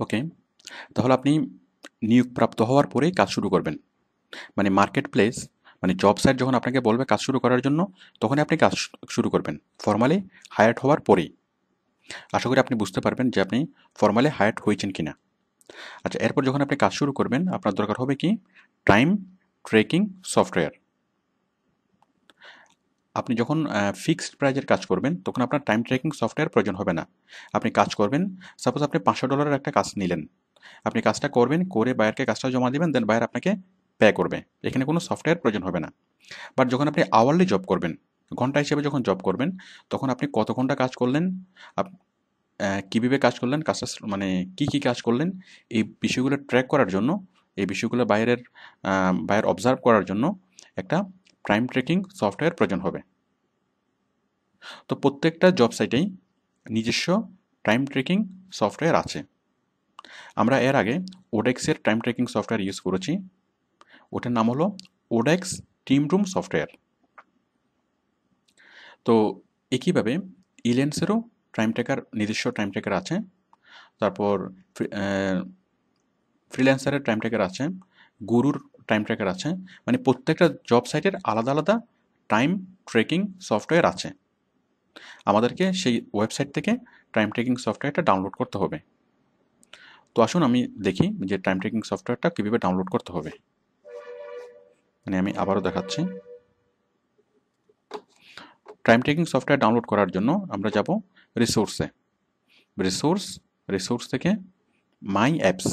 ওকে, তাহলে আপনি নিয়োগপ্রাপ্ত হওয়ার পরেই কাজ শুরু করবেন। মানে মার্কেট প্লেস, মানে জব সাইট যখন আপনাকে বলবে কাজ শুরু করার জন্য, তখনই আপনি কাজ শুরু করবেন, ফর্মালি হায়ার্ড হওয়ার পরেই। আশা করি আপনি বুঝতে পারবেন যে আপনি ফর্মালি হায়ার্ড হয়েছেন কিনা। আচ্ছা, এরপর যখন আপনি কাজ শুরু করবেন, আপনার দরকার হবে কি, টাইম ট্র্যাকিং সফটওয়্যার। আপনি যখন ফিক্সড প্রাইজের কাজ করবেন, তখন আপনার টাইম ট্র্যাকিং সফটওয়্যার প্রয়োজন হবে না। আপনি কাজ করবেন, সাপোজ আপনি $500 একটা কাজ নিলেন, আপনি কাজটা করবেন, করে বায়ারকে কাজটা জমা দিবেন, দেন বায়ার আপনাকে পে করবে। এখানে কোনো সফটওয়্যার প্রয়োজন হবে না। বাট যখন আপনি আওয়ারলি জব করবেন, ঘন্টা হিসেবে যখন জব করবেন, তখন আপনি কত ঘন্টা কাজ করলেন, কীভাবে কাজ করলেন, কাজটা মানে কী কাজ করলেন, এই বিষয়গুলো ট্র্যাক করার জন্য, এই বিষয়গুলো বায়ার অবজার্ভ করার জন্য একটা টাইম ট্র্যাকিং সফটওয়্যার প্রয়োজন হবে। তো প্রত্যেকটা জব সাইটেই নিজস্ব টাইম ট্র্যাকিং সফটওয়্যার আছে। আমরা এর আগে ওডেক্সের টাইম ট্র্যাকিং সফটওয়্যার ইউজ করেছি, ওটার নাম হলো ওডেক্স টিম রুম সফটওয়্যার। তো একইভাবে ইলেন্সেরও নিজস্ব টাইম ট্র্যাকার আছে। তারপর ফ্রিল্যান্সারের টাইম ট্র্যাকার আছে, গুরুর টাইম ট্র্যাকার আছে। মানে প্রত্যেকটা জব সাইটের আলাদা আলাদা টাইম ট্র্যাকিং সফটওয়্যার আছে। আমাদেরকে সেই ওয়েবসাইট থেকে টাইম ট্র্যাকিং সফটওয়্যারটা ডাউনলোড করতে হবে। তো আসুন আমি দেখি যে টাইম ট্র্যাকিং সফটওয়্যারটা কীভাবে ডাউনলোড করতে হবে। মানে আমি আবারও দেখাচ্ছি। টাইম ট্র্যাকিং সফটওয়্যার ডাউনলোড করার জন্য আমরা যাব রিসোর্সে। রিসোর্স থেকে মাই অ্যাপস,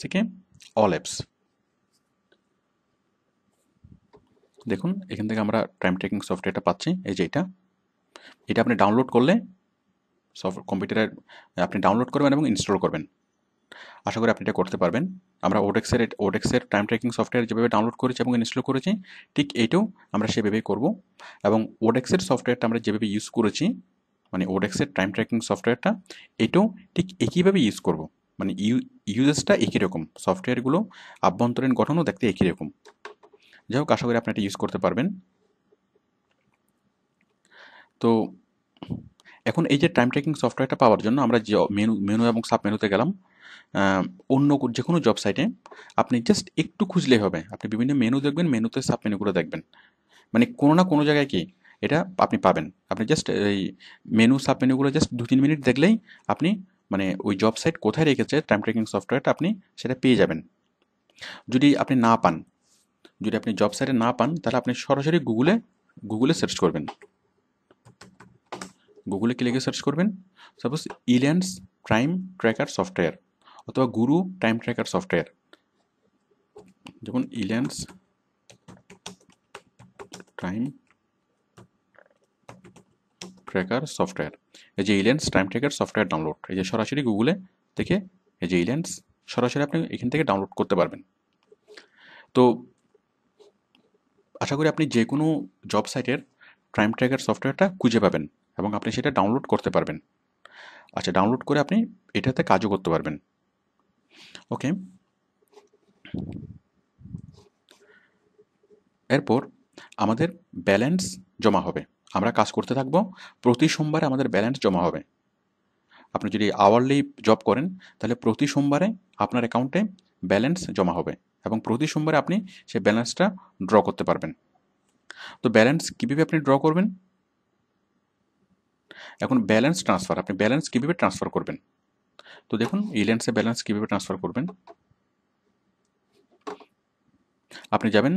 থেকে অল অ্যাপস। দেখুন এখান থেকে আমরা টাইম ট্র্যাকিং সফটওয়্যারটা পাচ্ছি, এই যে এটা আপনি ডাউনলোড করলে কম্পিউটারে আপনি ডাউনলোড করবেন এবং ইনস্টল করবেন। আশা করি আপনি এটা করতে পারবেন। আমরা ওডেক্সের টাইম ট্র্যাকিং সফটওয়্যার যেভাবে ডাউনলোড করেছি এবং ইনস্টল করেছি, ঠিক এইটাও আমরা সেভাবেই করব। এবং ওডেক্সের সফটওয়্যারটা আমরা যেভাবে ইউজ করেছি, মানে ওডেক্সের টাইম ট্র্যাকিং সফটওয়্যারটা, এটাও ঠিক একইভাবে ইউজ করব। মানে ইউজেসটা একই রকম, সফটওয়্যারগুলো আভ্যন্তরীণ গঠনও দেখতে একই রকম। যাই হোক, আশা করি আপনি এটা ইউজ করতে পারবেন। তো এখন এই যে টাইম ট্র্যাকিং সফটওয়্যারটা পাওয়ার জন্য আমরা যে মেনু এবং সাব মেনুতে গেলাম, অন্য যে কোনো জব সাইটে আপনি জাস্ট একটু খুঁজলেই হবে, আপনি বিভিন্ন মেনু দেখবেন, মেনুতে সাব মেনুগুলো দেখবেন, মানে কোনো না কোনো জায়গায় কি এটা আপনি পাবেন। আপনি জাস্ট এই সাব মেনুগুলো জাস্ট 2-3 মিনিট দেখলেই আপনি মানে ওই জব সাইট কোথায় রেখেছে টাইম ট্র্যাকিং সফটওয়্যারটা আপনি সেটা পেয়ে যাবেন। যদি আপনি না পান, যদি আপনি জব সাইটে না পান, তাহলে আপনি সরাসরি গুগলে সার্চ করবেন। গুগলে কি লিখে সার্চ করবেন, সাপোজ ইল্যান্স টাইম ট্র্যাকার সফটওয়্যার অথবা গুরু টাইম ট্র্যাকার সফটওয়্যার। যেমন ইল্যান্স টাইম ট্র্যাকার সফটওয়্যার, এই যে ইল্যান্স টাইম ট্র্যাকার সফটওয়্যার ডাউনলোড, এই যে সরাসরি গুগলে থেকে এই যে ইল্যান্স সরাসরি আপনি এখান থেকে ডাউনলোড করতে পারবেন। তো আশা করি আপনি যে কোনো জব সাইটের টাইম ট্র্যাকার সফটওয়্যারটা খুঁজে পাবেন এবং আপনি সেটা ডাউনলোড করতে পারবেন। আচ্ছা, ডাউনলোড করে আপনি এটাতে কাজও করতে পারবেন। ওকে, এরপর আমাদের ব্যালেন্স জমা হবে। আমরা কাজ করতে থাকবো, প্রতি সোমবারে আমাদের ব্যালেন্স জমা হবে। আপনি যদি আওয়ারলি জব করেন, তাহলে প্রতি সোমবারে আপনার অ্যাকাউন্টে ব্যালেন্স জমা হবে এবং প্রতি সোমবারে আপনি সেই ব্যালেন্সটা ড্র করতে পারবেন। তো ব্যালেন্স কীভাবে আপনি ড্র করবেন? এখন ব্যালেন্স ট্রান্সফার, আপনি ব্যালেন্স কীভাবে ট্রান্সফার করবেন? তো দেখুন ইল্যান্সে ব্যালেন্স কীভাবে ট্রান্সফার করবেন। আপনি যাবেন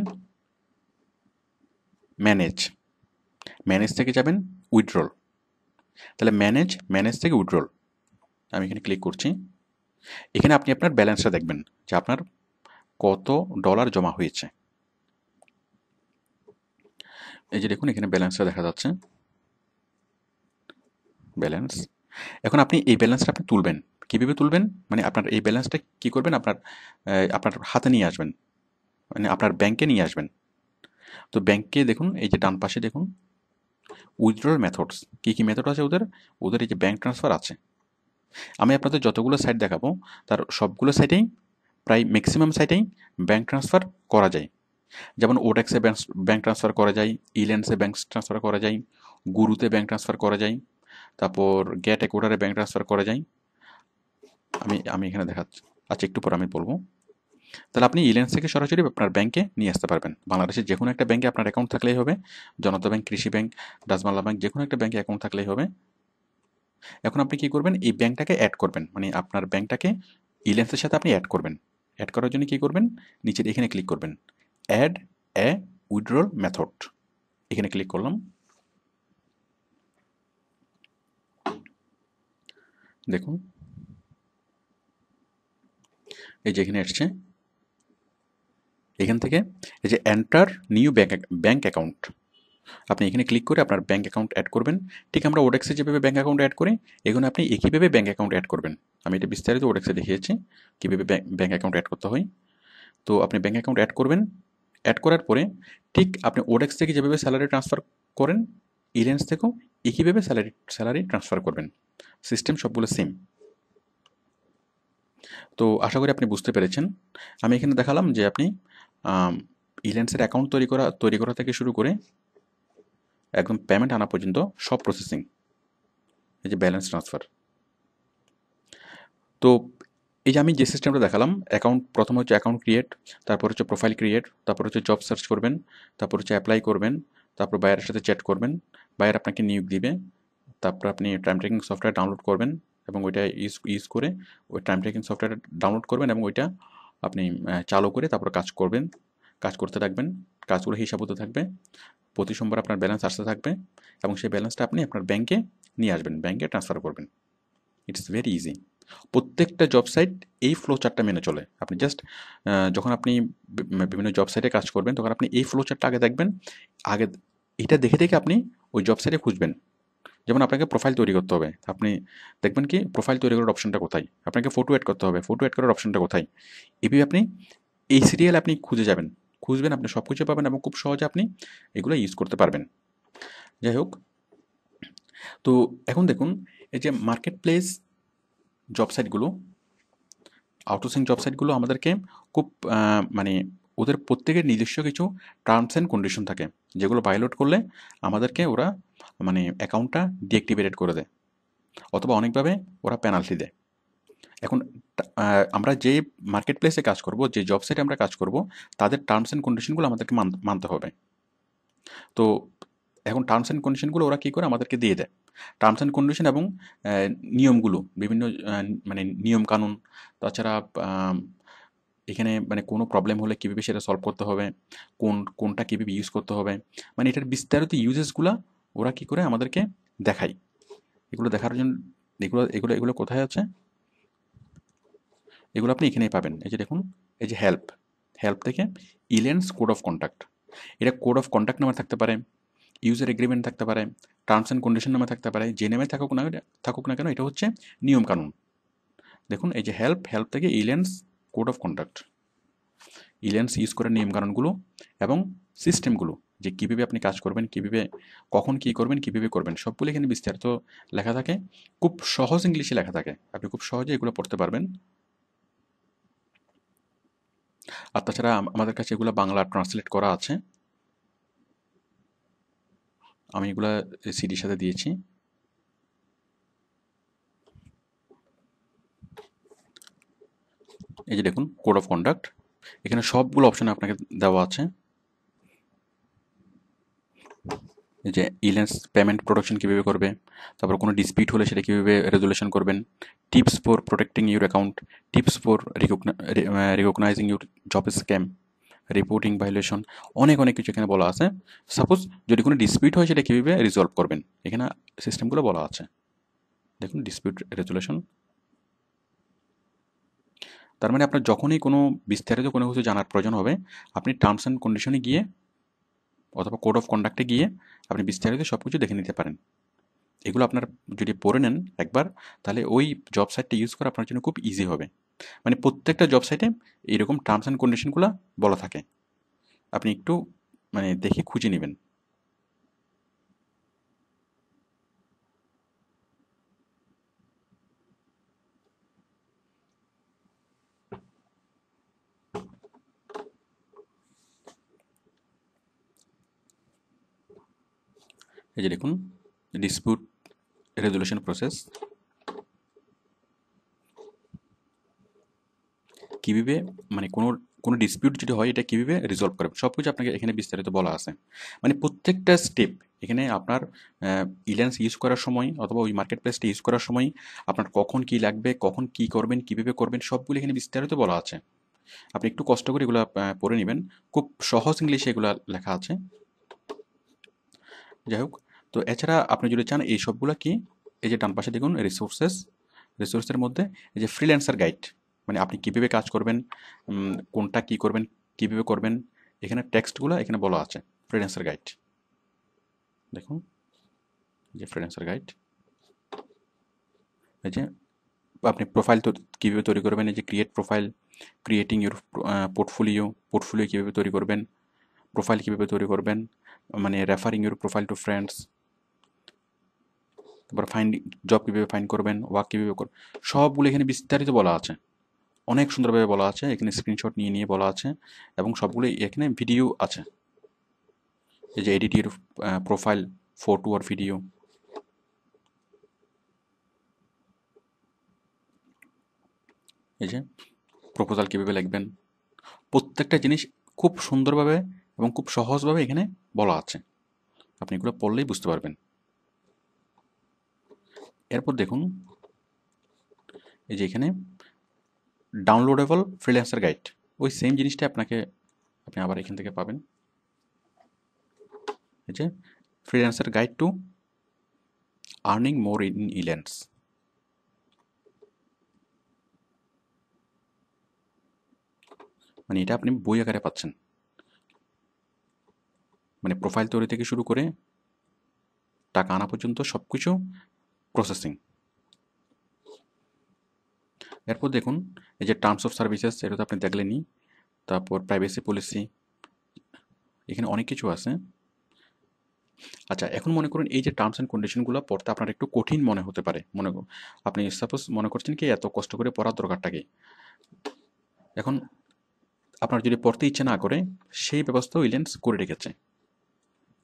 ম্যানেজ থেকে যাবেন উইথড্রল। তাহলে ম্যানেজ থেকে উইথড্রল, আমি এখানে ক্লিক করছি। এখানে আপনি আপনার ব্যালেন্সটা দেখবেন যে আপনার কত ডলার জমা হয়েছে। এই যে দেখুন এখানে ব্যালেন্সটা দেখা যাচ্ছে, ব্যালেন্স। এখন আপনি এই ব্যালেন্সটা আপনি তুলবেন, কীভাবে তুলবেন? মানে আপনার এই ব্যালেন্সটা কী করবেন, আপনার হাতে নিয়ে আসবেন, মানে আপনার ব্যাংকে নিয়ে আসবেন। তো ব্যাংকে দেখুন এই যে ডান পাশে দেখুন উইথড্রল মেথডস, কী মেথড আছে ওদের এই যে ব্যাংক ট্রান্সফার আছে। আমি আপনাদের যতগুলো সাইট দেখাবো তার সবগুলো সাইটেই, প্রায় ম্যাক্সিমাম সাইটেই ব্যাংক ট্রান্সফার করা যায়। যেমন ওডেক্সে ব্যাংক ট্রান্সফার করা যায়, ইল্যান্সে ব্যাংক ট্রান্সফার করা যায়, গুরুতে ব্যাঙ্ক ট্রান্সফার করা যায়, তারপর গেট একুইটারে ব্যাঙ্ক ট্রান্সফার করা যায়। আমি এখানে দেখাচ্ছি, আচ্ছা একটু পর আমি বলবো। তাহলে আপনি ইলেন্স থেকে সরাসরি আপনার ব্যাংকে নিয়ে আসতে পারবেন। বাংলাদেশের যে কোনো একটা ব্যাংকে আপনার অ্যাকাউন্ট থাকলেই হবে, জনতা ব্যাংক, কৃষি ব্যাংক, ডাচবাংলা ব্যাংক, যে কোনো একটা ব্যাংকে অ্যাকাউন্ট থাকলেই হবে। এখন আপনি কি করবেন, এই ব্যাংকটাকে অ্যাড করবেন, মানে আপনার ব্যাংকটাকে ইলেন্সের সাথে আপনি অ্যাড করবেন। অ্যাড করার জন্য কি করবেন, নিচের এখানে ক্লিক করবেন, অ্যাড এ উইথড্রল মেথড, এখানে ক্লিক করলাম। দেখুন এই যে এখানে এসছে, এখান থেকে এই যে এন্টার নিউ ব্যাংক অ্যাকাউন্ট, আপনি এখানে ক্লিক করে আপনার ব্যাঙ্ক অ্যাকাউন্ট অ্যাড করবেন। ঠিক আমরা ওডেক্সে যেভাবে ব্যাঙ্ক অ্যাকাউন্ট অ্যাড করি, এখানে আপনি একইভাবে ব্যাঙ্ক অ্যাকাউন্ট অ্যাড করবেন। আমি এটা বিস্তারিত ওডেক্সে দেখিয়েছি কীভাবে ব্যাঙ্ক অ্যাকাউন্ট অ্যাড করতে হয়। তো আপনি ব্যাঙ্ক অ্যাকাউন্ট অ্যাড করবেন। অ্যাড করার পরে ঠিক আপনি ওডেক্স থেকে যেভাবে স্যালারি ট্রান্সফার করেন, ইলেন্স থেকেও একইভাবে স্যালারি ট্রান্সফার করবেন। সিস্টেম সবগুলো সেম। তো আশা করি আপনি বুঝতে পেরেছেন। আমি এখানে দেখালাম যে আপনি ইলেন্সের অ্যাকাউন্ট তৈরি করা থেকে শুরু করে একদম পেমেন্ট আনা পর্যন্ত সব প্রসেসিং, এই যে ব্যালেন্স ট্রান্সফার। তো এই যে আমি যে সিস্টেমটা দেখালাম, অ্যাকাউন্ট প্রথমে হচ্ছে অ্যাকাউন্ট ক্রিয়েট, তারপর হচ্ছে প্রোফাইল ক্রিয়েট, তারপর হচ্ছে জব সার্চ করবেন, তারপর হচ্ছে অ্যাপ্লাই করবেন, তারপর বায়ারের সাথে চ্যাট করবেন, বায়ার আপনাকে নিয়োগ দিবে, তারপর আপনি টাইম ট্র্যাকিং সফটওয়্যার ডাউনলোড করবেন এবং ওইটা ইউজ করে ওই টাইম ট্র্যাকিং সফটওয়্যার ডাউনলোড করবেন এবং ওইটা আপনি চালু করে তারপর কাজ করবেন, কাজ করতে থাকবেন, কাজগুলো হিসাব হতে থাকবে, প্রতি সোমবার আপনার ব্যালেন্স আসতে থাকবে এবং সেই ব্যালেন্সটা আপনি আপনার ব্যাংকে নিয়ে আসবেন, ব্যাংকে ট্রান্সফার করবেন। It's very easy. প্রত্যেকটা জব সাইট এই ফ্লো চার্টটা মেনে চলে। আপনি জাস্ট যখন আপনি বিভিন্ন জব সাইটে কাজ করবেন তখন আপনি এই ফ্লো চার্টটা আগে দেখবেন, আগে এটা দেখে দেখে আপনি ওই জব সাইটে খুঁজবেন। যেমন আপনাকে প্রোফাইল তৈরি করতে হবে, আপনি দেখবেন কি প্রোফাইল তৈরি করার অপশনটা কোথায়, আপনাকে ফটো অ্যাড করতে হবে, ফটো অ্যাড করার অপশনটা কোথায়, এভাবে আপনি এই সিরিয়াল আপনি খুঁজে যাবেন, খুঁজবেন, আপনি সব কিছু পাবেন এবং খুব সহজে আপনি এগুলো ইউজ করতে পারবেন। যাই হোক, তো এখন দেখুন এই যে মার্কেট প্লেস জব সাইটগুলো, আউটসোর্সিং জব সাইটগুলো আমাদেরকে খুব মানে ওদের প্রত্যেকের নিজস্ব কিছু টার্মস অ্যান্ড কন্ডিশন থাকে, যেগুলো ভায়োলেট করলে আমাদেরকে ওরা মানে অ্যাকাউন্টটা ডিঅ্যাক্টিভেটেড করে দেয় অথবা অনেকভাবে ওরা পেনাল্টি দেয়। এখন আমরা যে মার্কেট প্লেসে কাজ করব, যে জব সাইটে আমরা কাজ করব, তাদের টার্মস অ্যান্ড কন্ডিশনগুলো আমাদেরকে মানতে হবে। তো এখন টার্মস অ্যান্ড কন্ডিশনগুলো ওরা কী করে আমাদেরকে দিয়ে দেয়, টার্মস অ্যান্ড কন্ডিশন এবং নিয়মগুলো, বিভিন্ন মানে নিয়মকানুন, তাছাড়া এখানে মানে কোনো প্রবলেম হলে কীভাবে সেটা সলভ করতে হবে, কোনটা কীভাবে ইউজ করতে হবে, মানে এটার বিস্তারিত ইউজেসগুলো ওরা কী করে আমাদেরকে দেখায়। এগুলো দেখার জন্য এগুলো এগুলো এগুলো কোথায় আছে, এগুলো আপনি এখানেই পাবেন। এই যে দেখুন, এই যে হেল্প থেকে ইলেন্স কোড অফ কন্ডাক্ট, এটা কোড অফ কন্ডাক্ট নামে থাকতে পারে, ইউজার এগ্রিমেন্ট থাকতে পারে, টার্মস অ্যান্ড কন্ডিশন নামে থাকতে পারে, যে নামে থাকুক না কেন এটা হচ্ছে নিয়মকানুন। দেখুন এই যে হেল্প থেকে ইলেন্স কোড অফ কন্ডাক্ট, ইলেন্স ইউজ করে নিয়মকানুনগুলো এবং সিস্টেমগুলো, যে কীভাবে আপনি কাজ করবেন, কীভাবে কখন কী করবেন, কীভাবে করবেন, সবগুলো এখানে বিস্তারিত লেখা থাকে, খুব সহজ ইংলিশে লেখা থাকে, আপনি খুব সহজে এগুলো পড়তে পারবেন। আর তাছাড়া আমাদের কাছে এগুলো বাংলা ট্রান্সলেট করা আছে, আমি এগুলা সিডির সাথে দিয়েছি। এই যে দেখুন কোড অফ কন্ডাক্ট, এখানে সবগুলো অপশন আপনাকে দেওয়া আছে। এই যে ইলেন্স পেমেন্ট প্রোটেকশন কীভাবে করবে, তারপর কোনো ডিসপিউট হলে সেটা কীভাবে রেজুলেশন করবেন, tips for protecting your account, tips for recognising your job scam, reporting violation, অনেক অনেক কিছু এখানে বলা আছে। সাপোজ যদি কোনো ডিসপিউট হয় সেটা কীভাবে রিজলভ করবেন, এখানে সিস্টেমগুলো বলা আছে। দেখুন ডিসপিউট রেজুলেশন, তার মানে আপনার যখনই কোনো বিস্তারিত কোনো কিছু জানার প্রয়োজন হবে, আপনি টার্মস অ্যান্ড কন্ডিশনে গিয়ে অথবা কোড অফ কন্ডাক্টে গিয়ে আপনি বিস্তারিত সব কিছু দেখে নিতে পারেন। এগুলো আপনার যদি পড়ে নেন একবার, তাহলে ওই জব সাইটটা ইউজ করা আপনার জন্য খুব ইজি হবে। মানে প্রত্যেকটা জব সাইটে এইরকম টার্মস অ্যান্ড কন্ডিশনগুলো বলা থাকে, আপনি একটু মানে দেখে খুঁজে নেবেন। এই যে দেখুন ডিসপিউট রেজুলেশন প্রসেস, কীভাবে মানে কোনো ডিসপিউট যদি হয় এটা কীভাবে রিজলভ করবে সব কিছু আপনাকে এখানে বিস্তারিত বলা আছে। মানে প্রত্যেকটা স্টেপ এখানে আপনার ইলেন্স ইউজ করার সময় অথবা ওই মার্কেট প্লেসটা ইউজ করার সময় আপনার কখন কি লাগবে, কখন কি করবেন, কীভাবে করবেন সবগুলো এখানে বিস্তারিত বলা আছে। আপনি একটু কষ্ট করে এগুলো পড়ে নেবেন, খুব সহজ ইংলিশে এগুলো লেখা আছে। যাই হোক, তো এছাড়া আপনি যদি চান এই সবগুলো কি, এই যে ডান পাশে দেখুন রিসোর্সের মধ্যে এই যে ফ্রিল্যান্সার গাইড, মানে আপনি কীভাবে কাজ করবেন, কোনটা কি করবেন, কীভাবে করবেন, এখানে টেক্সটগুলো এখানে বলা আছে। ফ্রিল্যান্সার গাইড দেখুন, এই যে ফ্রিল্যান্সার গাইড, এই যে আপনি প্রোফাইল তো কীভাবে তৈরি করবেন, এই যে create profile, creating your portfolio কীভাবে তৈরি করবেন, প্রোফাইল কীভাবে তৈরি করবেন, মানে referring your profile to friends, তারপর জব কীভাবে ফাইন্ড করবেন, ওয়ার্ক কীভাবে করবেন, সবগুলো এখানে বিস্তারিত বলা আছে, অনেক সুন্দরভাবে বলা আছে। এখানে স্ক্রিনশট নিয়ে বলা আছে এবং সবগুলো এখানে ভিডিও আছে। এই যে এডিট ইউর প্রোফাইল, ফটো আর ভিডিও, এই যে প্রপোজাল কীভাবে লিখবেন, প্রত্যেকটা জিনিস খুব সুন্দরভাবে এবং খুব সহজভাবে এখানে বলা আছে। আপনি এগুলো পড়লেই বুঝতে পারবেন। এরপর দেখুন এই যে এখানে ডাউনলোডেবল ফ্রিল্যান্সার গাইড, ওই সেম জিনিসটা আপনি আবার এখান থেকে পাবেন। এই যে freelancer guide to earning more in Elance, মানে এটা আপনি বই আকারে পাচ্ছেন। মানে প্রোফাইল তৈরি থেকে শুরু করে টাকা আনা পর্যন্ত সব কিছু প্রসেসিং। এরপর দেখুন এই যে টার্মস অফ সার্ভিসেস, এটা তো আপনি দেখলেনই। তারপর প্রাইভেসি পলিসি, এখানে অনেক কিছু আছে। আচ্ছা, এখন মনে করুন এই যে টার্মস অ্যান্ড কন্ডিশনগুলো পড়তে আপনার একটু কঠিন মনে হতে পারে। আপনি সাপোজ মনে করছেন কি এত কষ্ট করে পড়ার দরকারটা কি। এখন আপনার যদি পড়তে ইচ্ছে না করে, সেই ব্যবস্থাও ইলেন্স করে রেখেছে,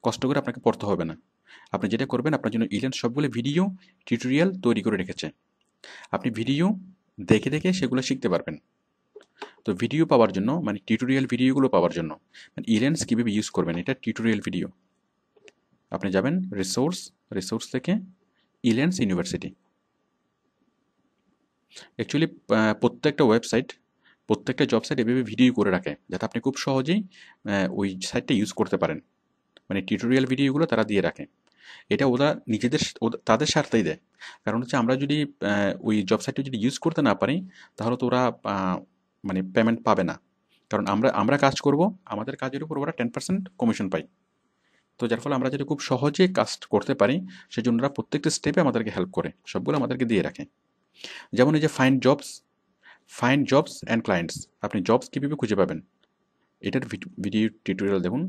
কষ্ট করে আপনাকে পড়তে হবে না। আপনি যেটা করবেন, আপনার জন্য ইলেন্স সবগুলো ভিডিও টিউটোরিয়াল তৈরি করে রেখেছে। আপনি ভিডিও দেখে দেখে সেগুলো শিখতে পারবেন। তো ভিডিও পাওয়ার জন্য, মানে টিউটোরিয়াল ভিডিওগুলো পাওয়ার জন্য, মানে ইলেন্স কীভাবে ইউজ করবেন এটা টিউটোরিয়াল ভিডিও, আপনি যাবেন রিসোর্স থেকে ইলেন্স ইউনিভার্সিটি। অ্যাকচুয়ালি প্রত্যেকটা ওয়েবসাইট, প্রত্যেকটা জব সাইট এভাবে ভিডিও করে রাখে যাতে আপনি খুব সহজেই ওই সাইটটা ইউজ করতে পারেন। মানে টিউটোরিয়াল ভিডিওগুলো তারা দিয়ে রাখে। এটা ওরা তাদের স্বার্থেই দেয়। কারণ হচ্ছে আমরা যদি ওই জব সাইটটা যদি ইউজ করতে না পারি, তাহলে তো ওরা মানে পেমেন্ট পাবে না। কারণ আমরা কাজ করব, আমাদের কাজের উপর ওরা 10% কমিশন পাই। তো যার ফলে আমরা যদি খুব সহজে কাজ করতে পারি, সেজন্য ওরা প্রত্যেকটা স্টেপে আমাদেরকে হেল্প করে, সবগুলো আমাদেরকে দিয়ে রাখে। যেমন এই যে ফাইন্ড জবস অ্যান্ড ক্লায়েন্টস, আপনি জবস কীভাবে খুঁজে পাবেন, এটার ভিডিও টিউটোরিয়াল দেখুন।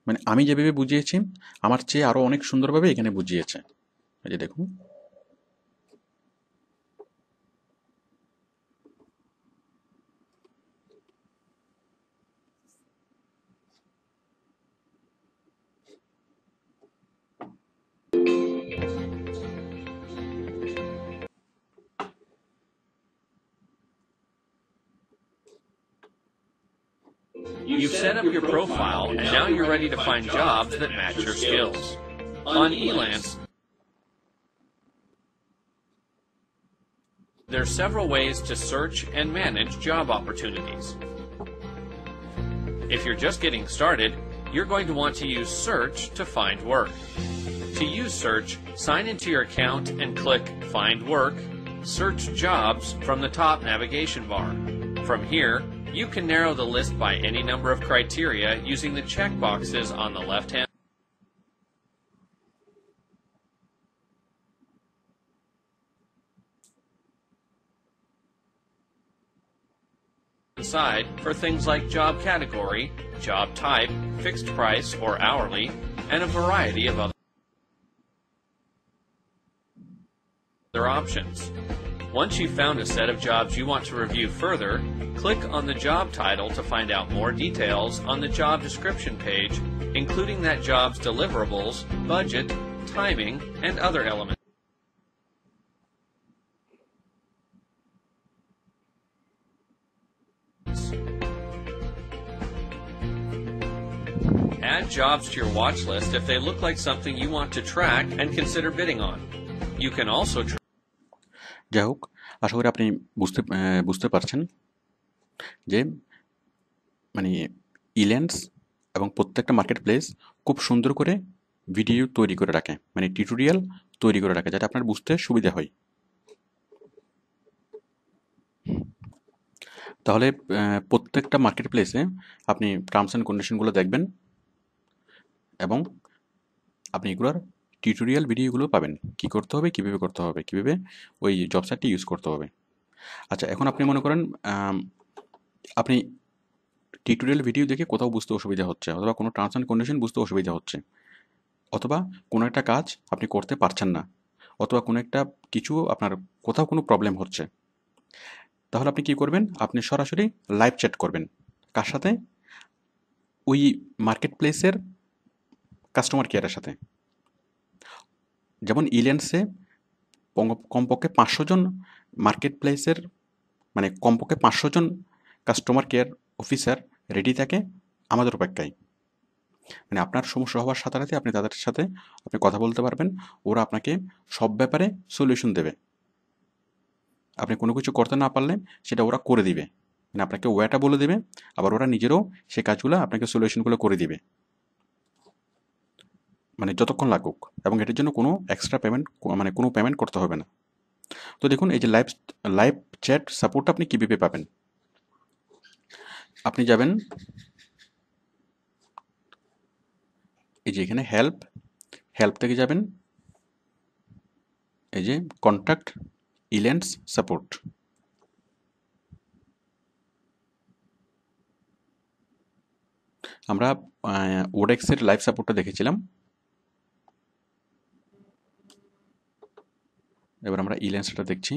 মানে আমি যেভাবে বুঝিয়েছি, আমার চেয়ে আরও অনেক সুন্দরভাবে এখানে বুঝিয়েছে। এই যে দেখুন, You've set up your profile, and now you're ready to find jobs that match your skills. On Elance, there are several ways to search and manage job opportunities. If you're just getting started, you're going to want to use Search to find work. To use Search, sign into your account and click Find Work, Search Jobs from the top navigation bar. From here, you can narrow the list by any number of criteria using the checkboxes on the left-hand side for things like job category, job type, fixed price or hourly, and a variety of other options. Once you've found a set of jobs you want to review further, click on the job title to find out more details on the job description page, including that job's deliverables, budget, timing, and other elements. Add jobs to your watch list if they look like something you want to track and consider bidding on. You can also যাই হোক, আশা করি আপনি বুঝতে পারছেন যে মানে ইল্যান্ডস এবং প্রত্যেকটা মার্কেট প্লেস খুব সুন্দর করে ভিডিও তৈরি করে রাখে, মানে টিউটোরিয়াল তৈরি করে রাখে, যাতে আপনার বুঝতে সুবিধা হয়। তাহলে প্রত্যেকটা মার্কেট প্লেসে আপনি টার্মস অ্যান্ড কন্ডিশনগুলো দেখবেন এবং আপনি এগুলোর টিউটোরিয়াল ভিডিওগুলো পাবেন, কি করতে হবে, কিভাবে করতে হবে, কিভাবে ওই জব সাইটটি ইউজ করতে হবে। আচ্ছা, এখন আপনি মনে করেন আপনি টিউটোরিয়াল ভিডিও দেখে কোথাও বুঝতে অসুবিধা হচ্ছে, অথবা কোনো টার্মস অ্যান্ড কন্ডিশন বুঝতে অসুবিধা হচ্ছে, অথবা কোনো একটা কাজ আপনি করতে পারছেন না, অথবা কোনো একটা কিছু আপনার কোথাও কোনো প্রবলেম হচ্ছে, তাহলে আপনি কি করবেন? আপনি সরাসরি লাইভ চ্যাট করবেন। কার সাথে? ওই মার্কেট প্লেসের কাস্টমার কেয়ারের সাথে। যেমন ইল্যান্ডসে কমপক্ষে 500 জন মার্কেট প্লেসের মানে কমপক্ষে 500 জন কাস্টমার কেয়ার অফিসার রেডি থাকে আমাদের অপেক্ষায়। মানে আপনার সমস্যা হওয়ার সাথে সাথে আপনি তাদের সাথে আপনি কথা বলতে পারবেন, ওরা আপনাকে সব ব্যাপারে সলিউশন দেবে। আপনি কোনো কিছু করতে না পারলে সেটা ওরা করে দিবে, মানে আপনাকে ওয়েটা বলে দেবে, আবার ওরা নিজেরও সেই কাজগুলো আপনাকে সলিউশনগুলো করে দিবে, মানে যতক্ষণ লাগুক, এবং এটার জন্য কোনো এক্সট্রা পেমেন্ট মানে কোনো পেমেন্ট করতে হবে না। তো দেখুন, এই যে লাইভ চ্যাট সাপোর্টটা আপনি কীভাবে পাবেন? আপনি যাবেন এই যে এখানে হেল্প থেকে যাবেন এই যে কন্ট্যাক্ট ইল্যান্ডস সাপোর্ট। আমরা ওডেক্সের লাইভ সাপোর্টটা দেখেছিলাম, এবার আমরা ইল্যান্ডসটা দেখছি।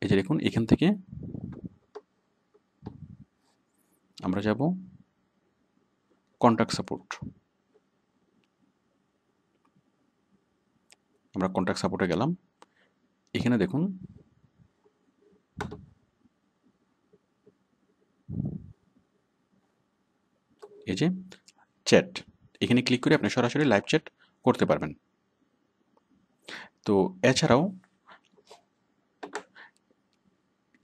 এই যে দেখুন, এখান থেকে আমরা যাব কন্ট্যাক্ট সাপোর্ট। আমরা কন্ট্যাক্ট সাপোর্টে গেলাম। এখানে দেখুন এই যে চ্যাট, এখানে ক্লিক করে আপনি সরাসরি লাইভ চ্যাট করতে পারবেন। তো এছাড়াও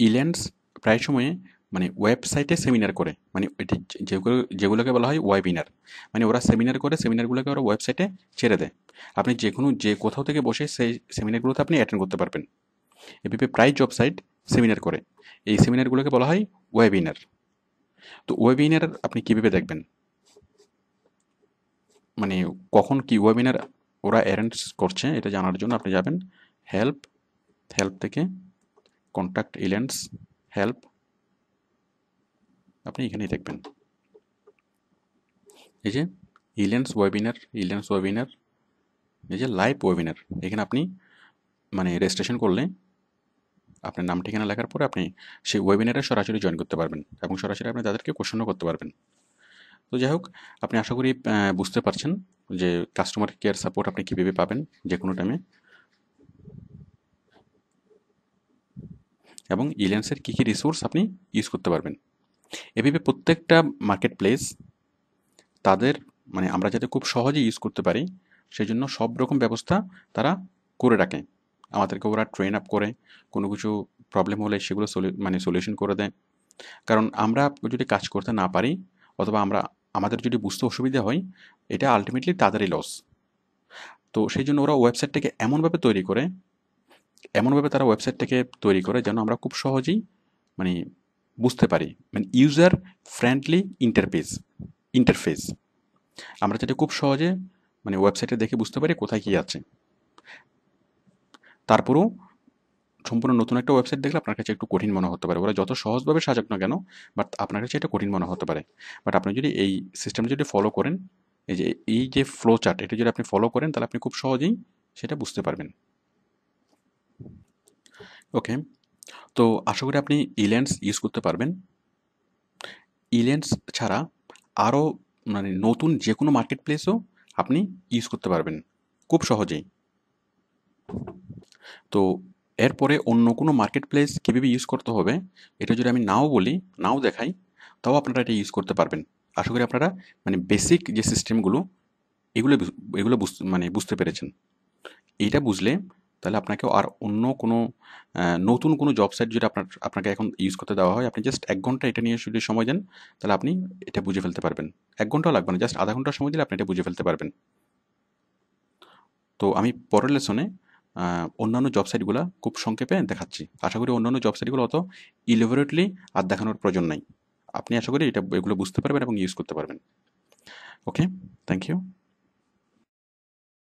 ইল্যান্ডস প্রায় সময়ে মানে ওয়েবসাইটে সেমিনার করে, মানে এটি যেগুলোকে বলা হয় ওয়েবিনার, মানে ওরা সেমিনার করে, সেমিনারগুলোকে ওরা ওয়েবসাইটে ছেড়ে দেয়। আপনি যে কোথাও থেকে বসে সেই সেমিনারগুলোতে আপনি অ্যাটেন্ড করতে পারবেন। এভাবে প্রায় জব সাইট সেমিনার করে, এই সেমিনারগুলোকে বলা হয় ওয়েবিনার। তো ওয়েবিনার আপনি কীভাবে দেখবেন, মানে কখন কি ওয়েবিনার ওরা অ্যারেঞ্জ করছে এটা জানার জন্য আপনি যাবেন হেল্প থেকে কন্ট্যাক্ট ইল্যান্ডস হেল্প, আপনি এখানেই দেখবেন এই যে ইল্যান্ডস ওয়েবিনার, এই যে লাইভ ওয়েবিনার। এখানে আপনি মানে রেজিস্ট্রেশন করলে আপনার নাম ঠিকানা লেখার পরে আপনি সেই ওয়েবিনারে সরাসরি জয়েন করতে পারবেন এবং সরাসরি আপনি তাদেরকে কোশ্চেনও করতে পারবেন। তো যাই হোক, আপনি আশা করি বুঝতে পারছেন যে কাস্টমার কেয়ার সাপোর্ট আপনি কীভাবে পাবেন যে কোনো টাইমে, এবং ইল্যান্ডসের কী কী রিসোর্স আপনি ইউজ করতে পারবেন। এভাবে প্রত্যেকটা মার্কেট প্লেস তাদের মানে আমরা যাতে খুব সহজে ইউজ করতে পারি সেই জন্য সব রকম ব্যবস্থা তারা করে রাখে। আমাদেরকে ওরা ট্রেন আপ করে, কোনো কিছু প্রবলেম হলে সেগুলো সলিউশন করে দেয়। কারণ আমরা যদি কাজ করতে না পারি অথবা আমাদের যদি বুঝতে অসুবিধা হয়, এটা আলটিমেটলি তাদেরই লস। তো সেই জন্য ওরা ওয়েবসাইটটাকে এমনভাবে তারা ওয়েবসাইটটাকে তৈরি করে যেন আমরা খুব সহজেই মানে বুঝতে পারি, মানে ইউজার ফ্রেন্ডলি ইন্টারফেস আমরা যেটা খুব সহজে মানে ওয়েবসাইটে দেখে বুঝতে পারি কোথায় কী আছে। তারপরেও সম্পূর্ণ নতুন একটা ওয়েবসাইট দেখলে আপনার কাছে একটু কঠিন মনে হতে পারে, ওরা যত সহজভাবে সাজাক না কেন, বাট আপনার কাছে এটা কঠিন মনে হতে পারে। বাট আপনি যদি এই সিস্টেমটা যদি ফলো করেন, এই যে ফ্লো চার্ট এটা যদি আপনি ফলো করেন, তাহলে আপনি খুব সহজেই সেটা বুঝতে পারবেন। ওকে, তো আশা করি আপনি ইল্যান্স ইউজ করতে পারবেন। ইল্যান্স ছাড়া আরও মানে নতুন যে কোনো মার্কেট প্লেসও আপনি ইউজ করতে পারবেন খুব সহজেই। তো এরপরে অন্য কোনো মার্কেট প্লেস কীভাবে ইউজ করতে হবে এটা যদি আমি নাও বলি, নাও দেখাই, তাও আপনারা এটা ইউজ করতে পারবেন। আশা করি আপনারা মানে বেসিক যে সিস্টেমগুলো এগুলো এগুলো বুঝতে পেরেছেন। এইটা বুঝলে তাহলে আপনাকেও আর অন্য কোনো নতুন কোনো জব সাইট যদি আপনাকে এখন ইউজ করতে দেওয়া হয়, আপনি জাস্ট 1 ঘন্টা এটা নিয়ে যদি সময় দেন, তাহলে আপনি এটা বুঝে ফেলতে পারবেন। 1 ঘন্টাও লাগবে না, জাস্ট আধা ঘন্টা সময় দিলে আপনি এটা বুঝে ফেলতে পারবেন। তো আমি পরের লেসনে অন্যান্য জব সাইটগুলো খুব সংক্ষেপে দেখাচ্ছি। আশা করি অন্যান্য জব সাইটগুলো অত ইলেবোরেটলি আর দেখানোর প্রয়োজন নাই। আপনি আশা করি এগুলো বুঝতে পারবেন এবং ইউজ করতে পারবেন। ওকে, থ্যাংক ইউ।